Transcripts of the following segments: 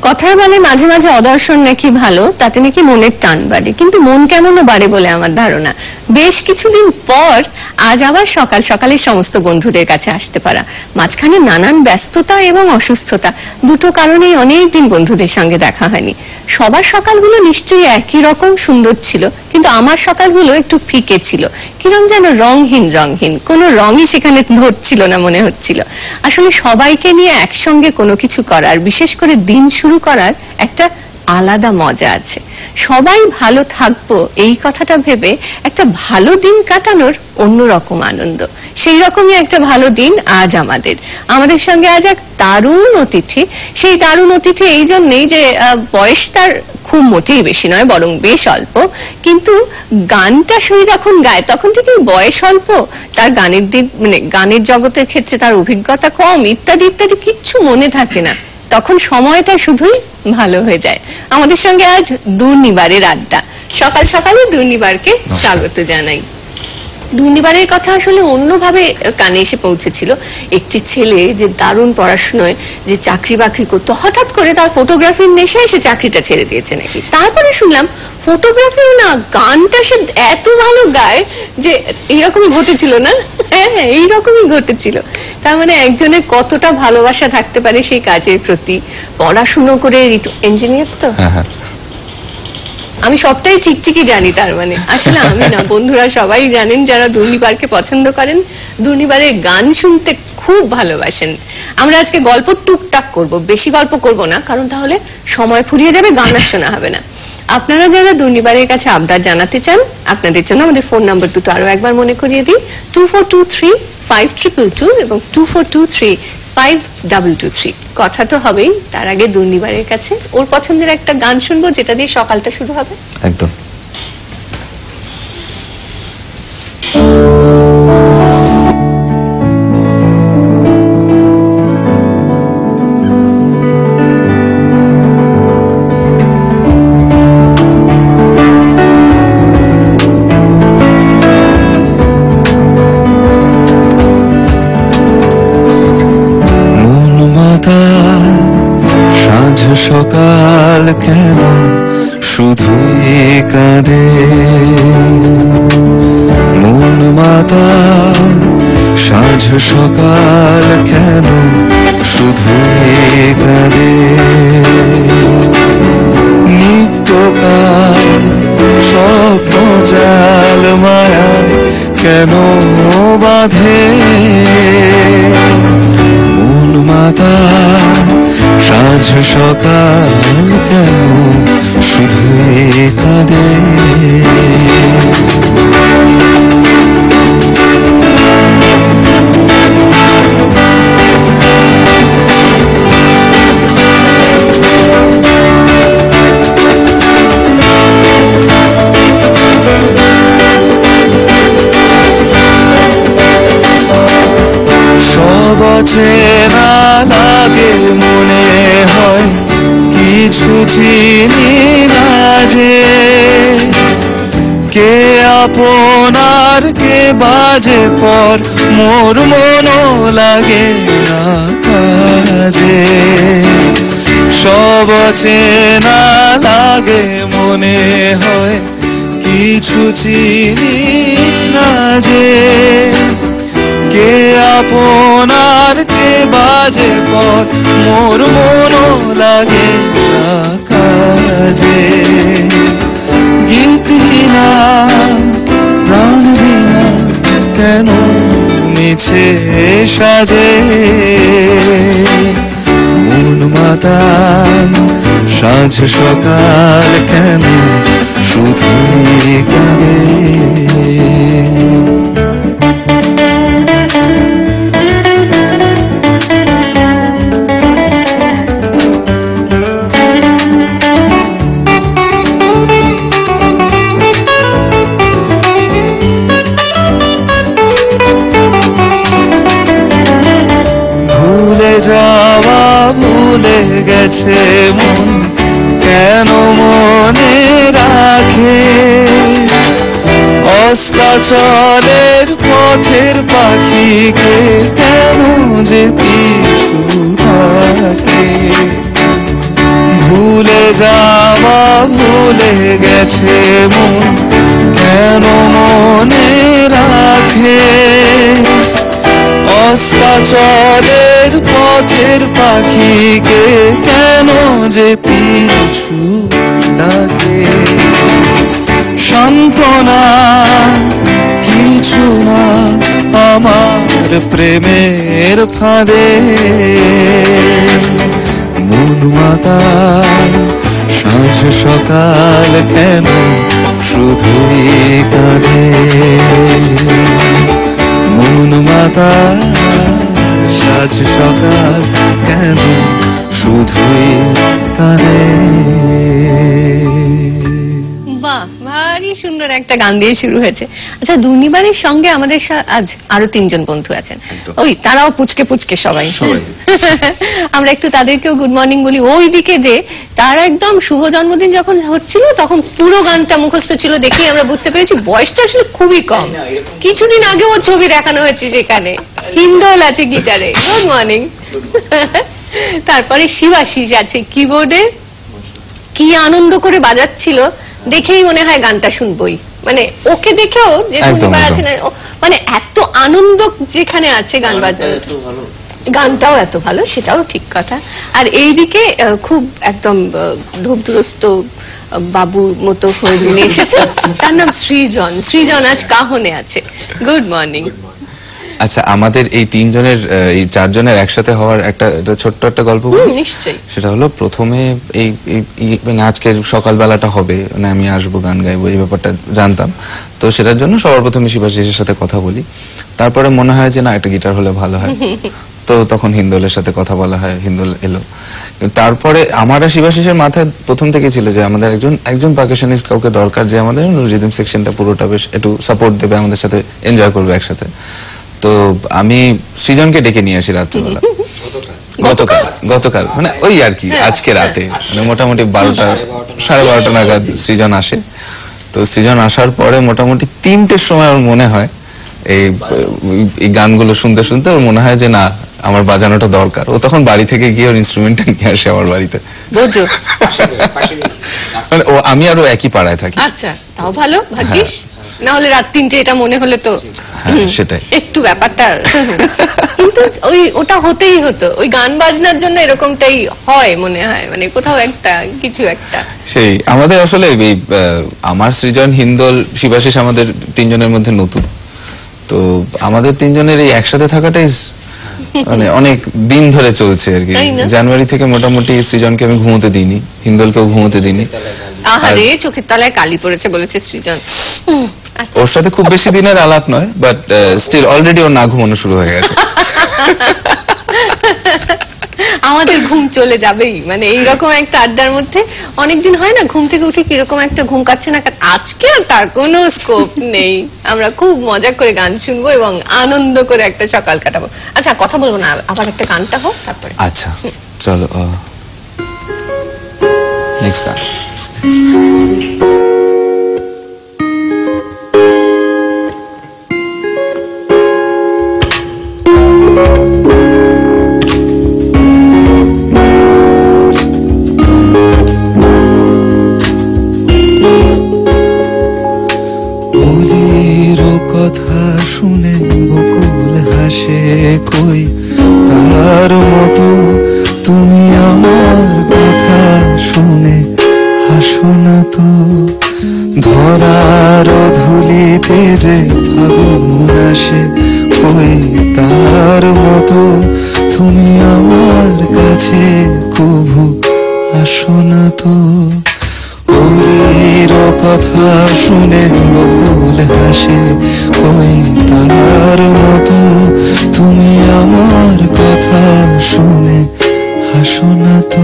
কথায় বলে মাঝে মাঝে অদর্শন নাকি ভালো, তাতে নাকি মনের টান বাড়ে, কিন্তু মন কেন বাড়ে বলে আমার ধারণা। বেশ কিছুদিন পর আজ আবার সকাল সকালে সমস্ত বন্ধুদের কাছে আসতে পারা, মাঝখানে নানান ব্যস্ততা এবং অসুস্থতা, দুটো কারণেই অনেকদিন বন্ধুদের সঙ্গে দেখা হয়নি। সবার সকালগুলো নিশ্চয়ই একই রকম সুন্দর ছিল, কিন্তু আমার সকালগুলো একটু ফিকে ছিল, কিরম যেন রংহীন, কোনো রঙই সেখানে ধরছিল না মনে হচ্ছিল। আসলে সবাইকে নিয়ে একসঙ্গে কোনো কিছু করার, বিশেষ করে দিন শুরু করার একটা আলাদা মজা আছে। সবাই ভালো থাকবো এই কথাটা ভেবে একটা ভালো দিন কাটানোর অন্যরকম আনন্দ, সেই রকমই একটা ভালো দিন আজ আমাদের সঙ্গে আজ এক দারুণ অতিথি। সেই দারুণ অতিথি এই জন্যেই যে বয়স তার খুব মোটেই বেশি নয়, বরং বেশ অল্প, কিন্তু গানটা সে যখন গায় তখন থেকেই বয়স অল্প, তার গানের দিক মানে গানের জগতের ক্ষেত্রে তার অভিজ্ঞতা কম, ইত্যাদি ইত্যাদি কিচ্ছু মনে থাকে না, তখন সময়টা শুধুই ভালো হয়ে যায়। আমাদের সঙ্গে আজ দুর্নিবারের আড্ডা। সকাল সকালে দুর্নিবারকে স্বাগত জানাই। দুর্নিবারের কথা আসলে অন্যভাবে কানে এসে পৌঁছেছিল। একটি ছেলে যে দারুণ পড়াশোনায় যে চাকরি বাকরি করতো, হঠাৎ করে তার ফটোগ্রাফির নেশায় সে চাকরিটা ছেড়ে দিয়েছে নাকি। তারপরে শুনলাম ফটোগ্রাফিও না, গানটা সে এত ভালো গায় যে এইরকমই ঘটেছিল না? হ্যাঁ, এইরকমই ঘটেছিল। তার মানে একজনের কতটা ভালোবাসা থাকতে পারে সেই কাজের প্রতি। পড়াশুনো করে ইঞ্জিনিয়ার তো, আমি সবটাই ঠিকই জানি, তার মানে আসলে আমি না, বন্ধুরা সবাই জানেন যারা দুর্নিবারকে পছন্দ করেন, দুর্নিবারের গান শুনতে খুব ভালোবাসেন। আমরা আজকে গল্প টুকটাক করব, বেশি গল্প করব না, কারণ তাহলে সময় ফুরিয়ে যাবে, গান আর শোনা হবে না। আপনারা যারা দুর্নিবারের কাছে আবদার জানাতে চান, আপনাদের জন্য আমাদের ফোন নাম্বার দুটো আরো একবার মনে করিয়ে দিই, 24235222 এবং 24235223। কথা তো হবেই, তার আগে দুর্নিবারের কাছে ওর পছন্দের একটা গান শুনবো, যেটা দিয়ে সকালটা শুরু হবে। একদম। সকাল কেন শুধুই কাঁদে, মন মাতাল সাঁঝ সকাল কেন শুধুই কাঁদে, নিত্যকাল স্বপ্ন জাল মায়া কেন বাঁধে, মন মাতাল সাঁঝ সকাল কেন শুধুই কাঁদে। সব অচেনা লাগে, মনে হয় কিছু চিনি না যে, কে আপনার কে বাজে পর মোর মনও লাগে না কাজে। সব অচেনা লাগে, মনে হয় কিছু চিনি না যে, কে আপনার কে বাজে পর মোর মনও লাগে না কাজে। গীতিনা প্রাণ বিনা কেন মিছে সাজে, মন মাতাল সাঁঝ সকাল কেন শুধুই কাঁদে। যাওয়া ভুলে গেছে মন কেন মনে রাখে, অস্তাচলের পথের পাখিকে কেন যে পিছু ডাকে, ভুলে যাওয়া ভুলে গেছে মন কেন মনে রাখে অস্তাচলের পথের পাখিকে কেন যে পিছু ডাকে সান্ত্বনা কিছু না আমার প্রেমের ফাঁদে মন মাতাল সাঁঝ সকাল কেন শুধুই কাঁদে মন মাতাল সাঁঝ সকাল কেন শুধুই কাঁদে বাহ, ভারী সুন্দর একটা গান দিয়ে শুরু হয়েছে। আচ্ছা, দুর্নিবারের সঙ্গে আমাদের আজ আরো 3 জন বন্ধু আছেন। ওই তারাও পুচকে পুচকে সবাই আমরা একটু তাদেরকেও গুড মর্নিং বলি। ওইদিকে যে তার একদম শুভ জন্মদিন যখন হচ্ছিল তখন পুরো গানটা মুখস্থ ছিল, দেখেই আমরা বুঝতে পেরেছি বয়সটা আসলে খুবই কম। কিছুদিন আগে ওর ছবি দেখানো হয়েছে সেখানে, হিন্দোল আছে গিটারে। Good morning. তারপরে শিবাশিস আছে কিবোর্ডে, কি আনন্দ করে বাজাচ্ছিল, দেখেই মনে হয় গানটা শুনবই। মানে ওকে দেখেও যে দুর্নিবার আছে না, মানে এত আনন্দ যেখানে আছে গান বাজানো, গানটাও এত ভালো, সেটাও ঠিক কথা। আর এইদিকে খুব একদম ধূপধুরস্ত বাবুর মতো হয়ে নিয়ে এসেছে, তার নাম সৃজন। সৃজন আজ কাহনে আছে। Good morning. আচ্ছা, আমাদের এই 3 জনের এই 4 জনের একসাথে হওয়ার একটা ছোট্ট একটা গল্প বলি। নিশ্চয়ই। সেটা হলো প্রথমে এই মানে আজকের সকালবেলাটা হবে, মানে আমি আসবো গান গাইবো, এই ব্যাপারটা জানতাম। তো সেটার জন্য সবার প্রথমে শিবাশিসের সাথে কথা বলি। তারপরে মনে হয় যে না, একটা গিটার হলে ভালো হয়। তো তখন হিন্দোলের সাথে কথা বলা হয়, হিন্দোল এলো। তারপরে আমার আর শিবাশিসের মাথায় প্রথম থেকে ছিল যে আমাদের একজন পারকাশনিস্ট কাউকে দরকার, যে আমাদের রিদম সেকশনটা পুরোটা বেশ একটু সাপোর্ট দেবে, আমাদের সাথে এনজয় করবে একসাথে। তো আমি সৃজনকে ডেকে নিয়ে আসি রাত্রিবেলা, গতকাল মানে ওই আর কি আজকে রাতে, মানে মোটামুটি 12টা 12:30 নাগাদ সৃজন আসে। তো সৃজন আসার পরে মোটামুটি 3টের সময় ওর মনে হয় এই গানগুলো শুনতে শুনতে ওর মনে হয় যে না, আমার বাজানোটা দরকার। ও তখন বাড়ি থেকে গিয়ে ওর ইনস্ট্রুমেন্টটা নিয়ে আসে আমার বাড়িতে। মানে ও আমি আরো একই পাড়ায় থাকি। আচ্ছা, তাও ভালো, ভাগ্যিস। না হলে রাত 3টে এটা মনে হলে তো সেটাই একটু ব্যাপারটা। কিন্তু ওটা হতেই হতো, ওই গান বাজনার জন্য এরকমটাই হয় মনে হয়, মানে কোথাও একটা কিছু একটা। সেই আমাদের আসলে আমার সৃজন, হিন্দোল, শিবাশিস আমাদের 3 জনের মধ্যে নতুন। তো আমাদের 3 জনের এই একসাথে থাকাটাই মানে অনেক দিন ধরে চলছে আর কি। জানুয়ারি থেকে মোটামুটি সৃজনকে আমি ঘুমোতে দিইনি, হিন্দোলকেও ঘুমোতে দিইনি। আহারে, চোখের তলায় কালি পড়েছে বলেছে সৃজন। ওর সাথে খুব বেশি দিনের আলাপ নয়, বাট স্টিল অলরেডি ওর না ঘুমানো শুরু হয়ে গেছে। আমাদের ঘুম চলে যাবেই, মানে এইরকম একটা আড্ডার মধ্যে অনেকদিন হয় না, ঘুম থেকে উঠে কিরকম একটা ঘুম কাচ্ছে না। আজকে আর তার কোনো স্কোপ নেই, আমরা খুব মজা করে গান শুনবো এবং আনন্দ করে একটা সকাল কাটাবো। আচ্ছা, কথা বলবো না, আবার একটা গানটা হোক তারপরে। আচ্ছা চলো, নেক্সট গান। কথা শুনে বকুল হাসে কই, তার মতো তুমি আমার কথা শুনে হাসো না তো। ধরার ধুলিতে যে ফাগুন আসে কই, তার মতো তুমি আমার কাছে কভু আসো না তো। ওর কথা শুনে বকুল হাসে কই, তার মতো তুমি আমার কথা শুনে হাসো না তো।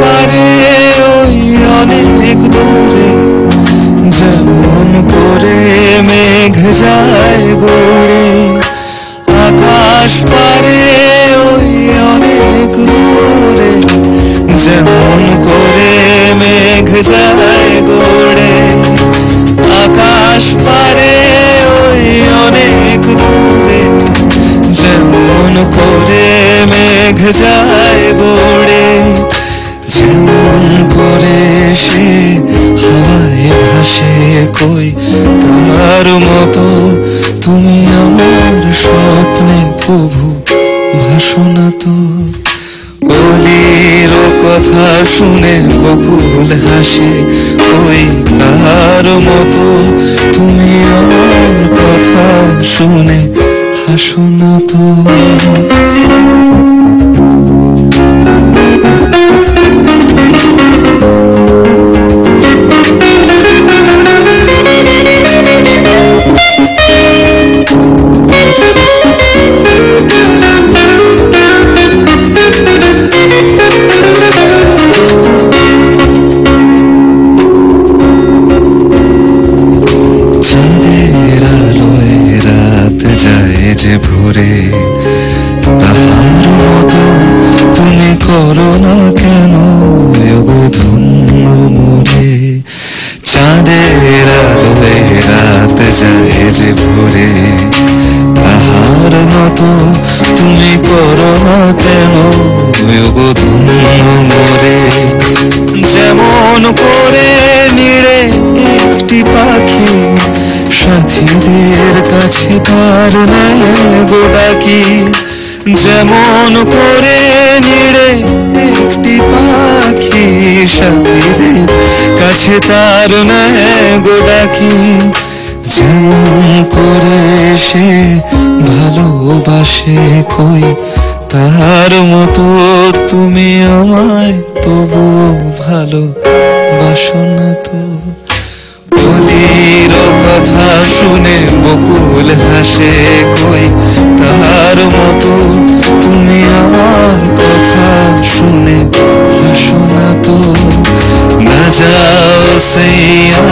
পারে ওই অনেক দূরে, যেমন করে মেঘ যায় গড়ে। আকাশ পারে ওই অনেক দূরে, যেমন করে মেঘ যায় গড়ে। আকাশ পারে ওই অনেক দূরে, যেমন করে মেঘ যায় গড়ে। যেমন করে সে হাওয়ায় ভাসে কই তার মতো তুমি আমার স্বপ্নে প্রভু ভাসো না তো। অলির কথা শুনে বকুল হাসে ওই তার মতো তুমি আমার কথা শুনে হাসো না তো। চাঁদের আলোয় রাত যায় যে ভোরে, তাহার মতো তুমি করো না কেন গো ধন্য মোরে। চাঁদের আলোয় রাত যায় যে ভোরে, তাহার মতো তুমি করো না কেন গো ধন্য মোরে। যেমন করে নিড়ে একটি পাখি সাথীদের কাছে তার নেয় গো ডাকি। যেমন করে নিড়ে একটি পাখি সাথীদের কাছে তার নেয় গো ডাকি। যেমন করে সে ভালোবাসে কই তার মতো তুমি আমায় তবু ভালোবাসো না তো। অলির কথা শুনে বকুল হাসে কই তার মতো তুমি আমার কথা শুনে হাসো না তো। না যাও सैया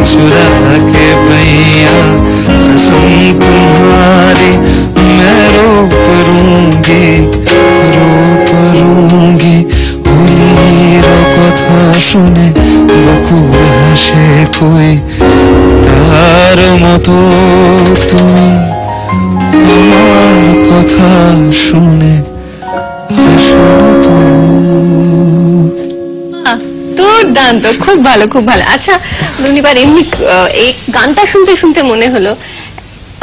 चुरा के भैया कसम तुम्हारी मैं रो परूंगी रो परूंगी। অলির কথা শুনে বকুল হাসে কই তার মতো তুমি আমার কথা শুনে হাসো না তো। দুর্দান্ত, খুব ভালো খুব ভালো। আচ্ছা দুর্নিবার, এমনি এই গানটা শুনতে শুনতে মনে হলো,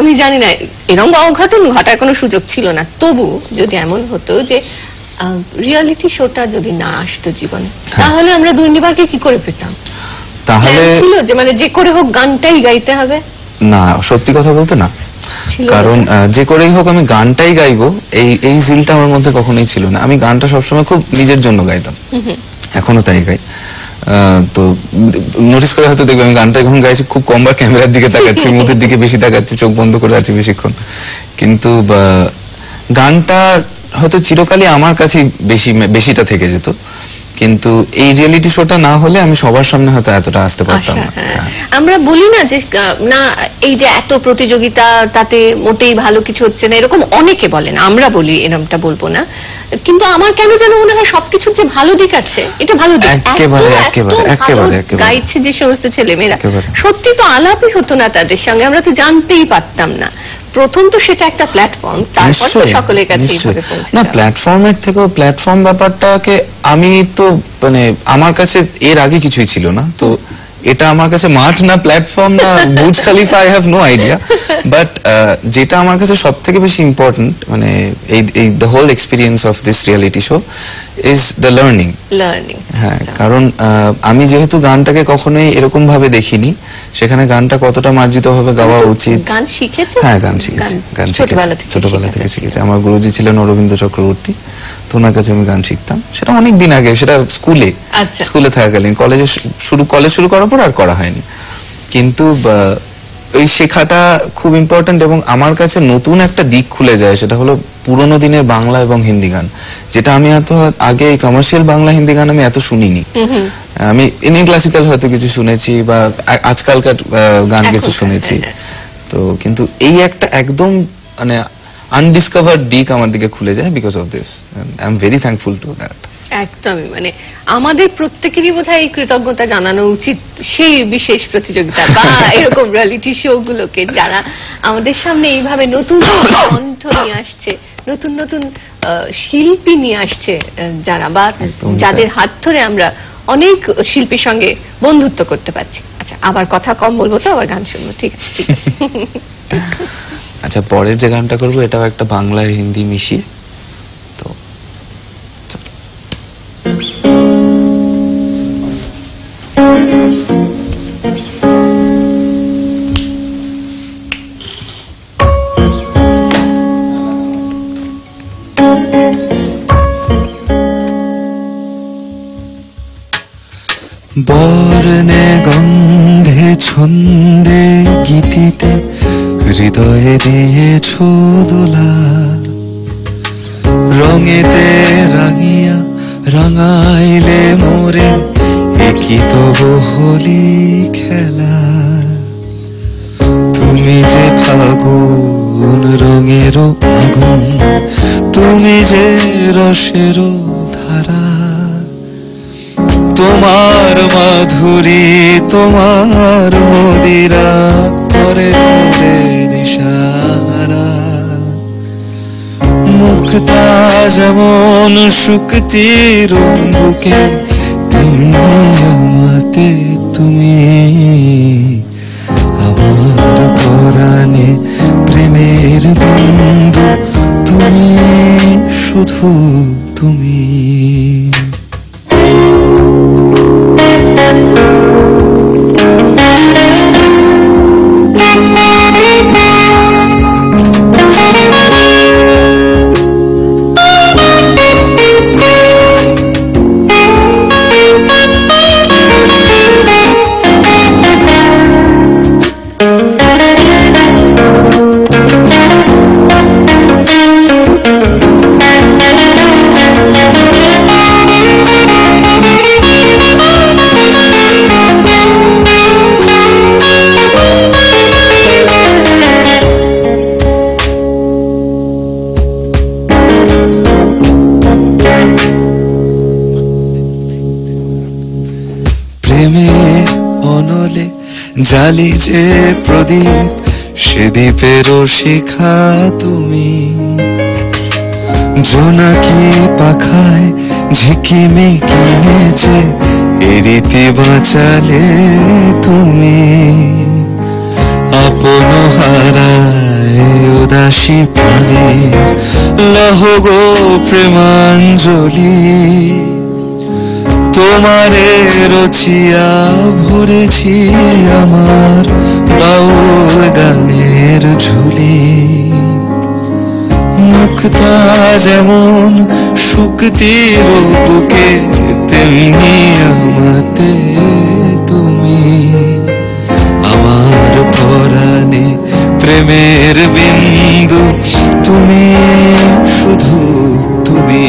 আমি জানি না এরকম অঘটন ঘটার কোনো সুযোগ ছিল না, তবু যদি এমন হতো যে রিয়ালিটি শোটা যদি না আসতো জীবনে, তাহলে আমরা দুর্নিবারকে কি করে পেতাম? তাহলে ছিল যে মানে যে করে হোক গানটাই গাইতে হবে? না, সত্যি কথা বলতে না, ছিল কারণ না? যে করেই হোক আমি গানটাই গাইবো এই জিলটা আমার মধ্যে কখনোই ছিল না। আমি গানটা সবসময় খুব নিজের জন্য গাইতাম, এখনো তাই গাই। তো নোটিস করে হয়তো দেখবে আমি গানটা যখন গাইছি খুব কমবার ক্যামেরার দিকে তাকাচ্ছি, মুখের দিকে বেশি তাকাচ্ছি, চোখ বন্ধ করে আছি বেশিক্ষণ। কিন্তু গানটা হয়তো চিরকালই আমার কাছে বেশিটা থেকে যেত, কিন্তু এই রিয়েলিটি শোটা না হলে আমি সবার সামনে হয়তো এতটা আসতে পারতাম না। আমরা বলি না যে না এই যে এত প্রতিযোগিতা তাতে মোটেই ভালো কিছু হচ্ছে না, এরকম অনেকে বলেন, আমরা বলি, এরকমটা বলবো না, কিন্তু আমার কেন যেন মনে হয় সবকিছুর যে ভালো দিক আছে, এটা ভালো দিক। একেবারে গাইছে যে সমস্ত ছেলেমেয়েরা, সত্যি তো আলাপই হতো না তাদের সঙ্গে, আমরা তো জানতেই পারতাম না। প্রথম তো সেটা একটা প্ল্যাটফর্ম, তারপর তো সকলের কাছে না, প্ল্যাটফর্মের থেকেও প্ল্যাটফর্ম ব্যাপারটাকে আমি তো মানে আমার কাছে এর আগে কিছুই ছিল না, তো এটা আমার কাছে মাঠ না প্ল্যাটফর্ম না Burj Khalifa, I have no idea. But যেটা আমার কাছে সব থেকে বেশি ইম্পর্টেন্ট, মানে এই the whole experience of this reality show is the learning. হ্যাঁ, কারণ আমি যেহেতু গানটাকে কখনোই এরকম ভাবে দেখিনি, সেখানে গানটা কতটা মার্জিত ভাবে গাওয়া উচিত। গান শিখেছো? হ্যাঁ, গান শিখেছি, ছোটবেলা থেকে শিখেছি। আমার গুরুজি ছিলেন অরবিন্দ চক্রবর্তী, তো ওনার কাছে আমি গান শিখতাম। সেটা অনেক দিন আগে, সেটা স্কুলে থাকাকালীন। কলেজ শুরু করার পর আর করা হয়নি। কিন্তু ওই শেখাটা খুব ইম্পর্ট্যান্ট, এবং আমার কাছে নতুন একটা দিক খুলে যায়, সেটা হলো পুরোনো দিনের বাংলা এবং হিন্দি গান, যেটা আমি এত আগে কমার্শিয়াল বাংলা হিন্দি গান আমি এত শুনিনি। আমি ইন্ডিয়ান ক্লাসিক্যাল হয়তো কিছু শুনেছি বা আজকালকার গান কিছু শুনেছি, তো কিন্তু এই একটা একদম মানে আনডিসকভার্ড দিক আমার দিকে খুলে যায় because of this, I am very thankful to that. একদমই, মানে আমাদের প্রত্যেকেরই বোধহয় এই কৃতজ্ঞতা জানানো উচিত সেই বিশেষ প্রতিযোগিতা বা এরকম রিয়েলিটি শো গুলোকে, যারা আমাদের সামনে এইভাবে নতুন কণ্ঠ নিয়ে আসছে, নতুন নতুন শিল্পী নিয়ে আসছে, যারা বা যাদের হাত ধরে আমরা অনেক শিল্পীর সঙ্গে বন্ধুত্ব করতে পারছি। আচ্ছা, আবার কথা কম বলবো তো, আবার গান শুনবো, ঠিক আছে? ঠিক আছে। আচ্ছা, পরের যে গানটা করবো এটাও একটা বাংলা হিন্দি মিশিয়ে, তো বর্ণে গন্ধে ছন্দে গীতিতে হৃদয়ে দিয়েছ দোলা, রঙেতে রাঙিয়া রাঙাইলে মোরে একই তব হোলি খেলা। তুমি যে ফাগুন রঙের আগুন, তুমি যে রসের ধারা, তোমার মাধুরী তোমার মদিরা করে করে দিশারা। মুক্তা যেমন শুকতির বুকে, তেমনি আমাতে তুমি, আমার পরাণে প্রেমের বন্ধু তুমি, শুধু তুমি। জালি যে প্রদীপ, সে দ্বীপেরও শিখা তুমি, জোনাকি পাখায় ঝিকিমিকি নেচে এ রীতি বাঁচালে তুমি। আপন হারায় উদাসী প্রাণের লহ গো প্রেমাঞ্জলি, তোমারে রচিয়া ভরেছি আমার বাউল গানের ঝুলি। মুক্তা যেমন শুকতির বুকে, তেমনি আমাতে তুমি, আমার পরাণে প্রেমের বিন্দু তুমি, শুধু তুমি।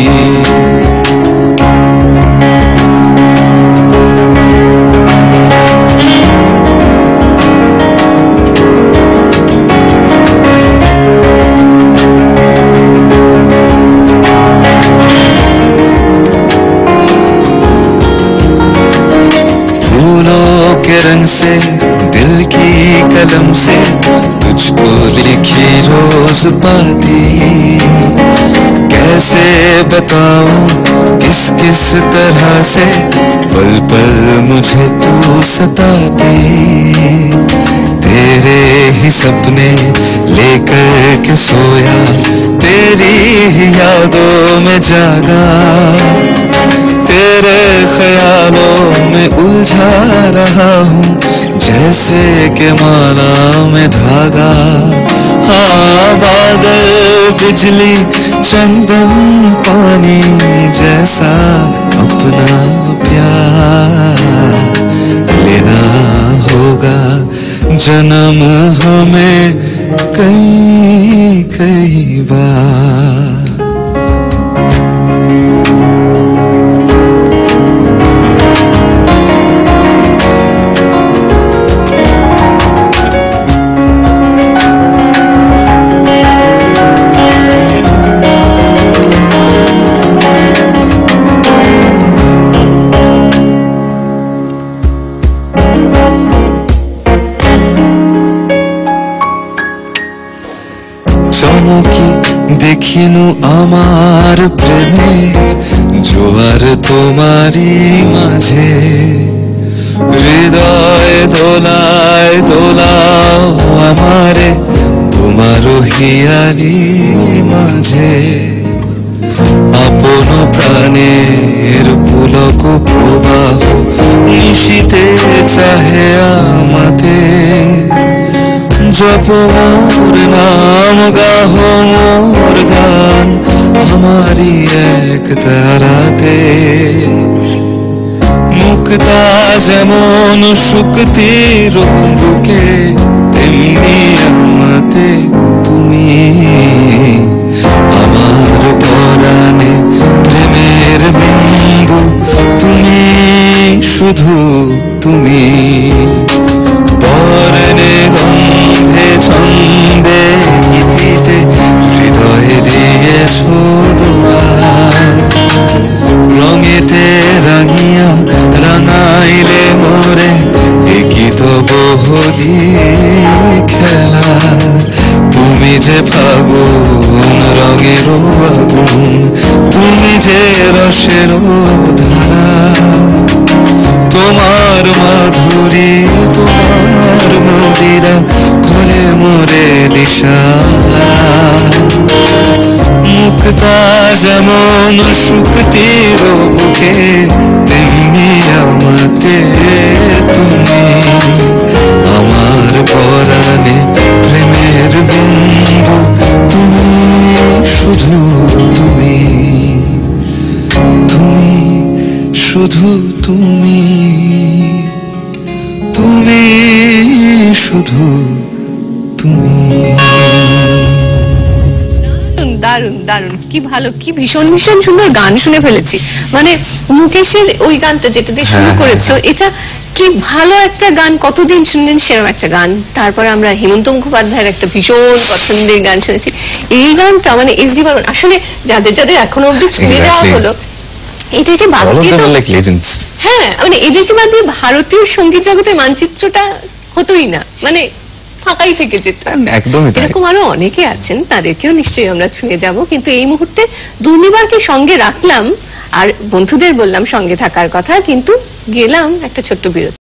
रंग से दिल की कलम से तुझको लिखी रोज पाती, कैसे बताऊं किस किस तरह से पल पल मुझे तू सताती। तेरे ही सपने लेकर के सोया, तेरी ही यादों में जागा, तेरे ख्यालों में उलझा रहा हूँ जैसे कि माला में धागा। हाँ, बादल बिजली चंदन पानी जैसा अपना प्यार लेना होगा, जन्म हमें कई कई बार। চমকি দেখিনু আমার প্রেমের জোয়ার তোমারই মাঝে, হৃদয় দোলায় দোলাও আমারে তোমার হিয়ারি মাঝে। আপন প্রাণের পুলক প্রবাহ নিশিতে চাহে আমাদের, জপ মোর নাম গাহ মোর গান हमारी এক তারাতে। মুক্তা যেমন শুকতির বুকে তেমনি আমাতে তুমি, আমার পরাণে প্রেমের বিন্দু তুমি, শুধু তুমি। বর্ণে গন্ধে ছন্দে গীতিতে হৃদয়ে দিয়েছ দুয়ার, রঙেতে রাঙিয়া রাঙাইলে মোরে একই তো বহুলি খেলা। তুমি যে ফাগুন রঙের আগুন, তুমি যে রসের ধারা, তোমার মাধুরী তোমার মদিরা করে মোরে দিশা। মুক্তা যেমন শুকতির বুকে তেমনি আমাতে তুমি, আমার পরাণে প্রেমের বিন্দু তুমি, শুধু তুমি, তুমি শুধু তুমি, তুমি শুধু তুমি। দারুণ দারুণ, কি ভালো, কি ভীষণ ভীষণ সুন্দর গান শুনে ফেলেছি। মানে মুকেশের ওই গানটা যেটা দিয়ে শুরু করেছো, এটা কি ভালো একটা গান, কতদিন শুনলেন সেরকম একটা গান। তারপরে আমরা হেমন্ত মুখোপাধ্যায়ের একটা ভীষণ পছন্দের গান শুনেছি। এই গানটা মানে এসডি বর্মন, আসলে যাদের যাদের এখনো অব্দি ছুঁয়ে দেওয়া হলো, এটাকে বাদ দিয়ে তো, হ্যাঁ মানে এদেরকে বাদ দিয়ে ভারতীয় সঙ্গীত জগতের মানচিত্রটা হতোই না, মানে ফাঁকাই থেকে যেত। একদমই তাই। এরকম আরো অনেকে আছেন, তাদেরকেও নিশ্চয়ই আমরা ছুঁয়ে যাব, কিন্তু এই মুহূর্তে দুর্নিবারকে সঙ্গে রাখলাম আর বন্ধুদের বললাম সঙ্গে থাকার কথা, কিন্তু গেলাম একটা ছোট্ট বিরতি।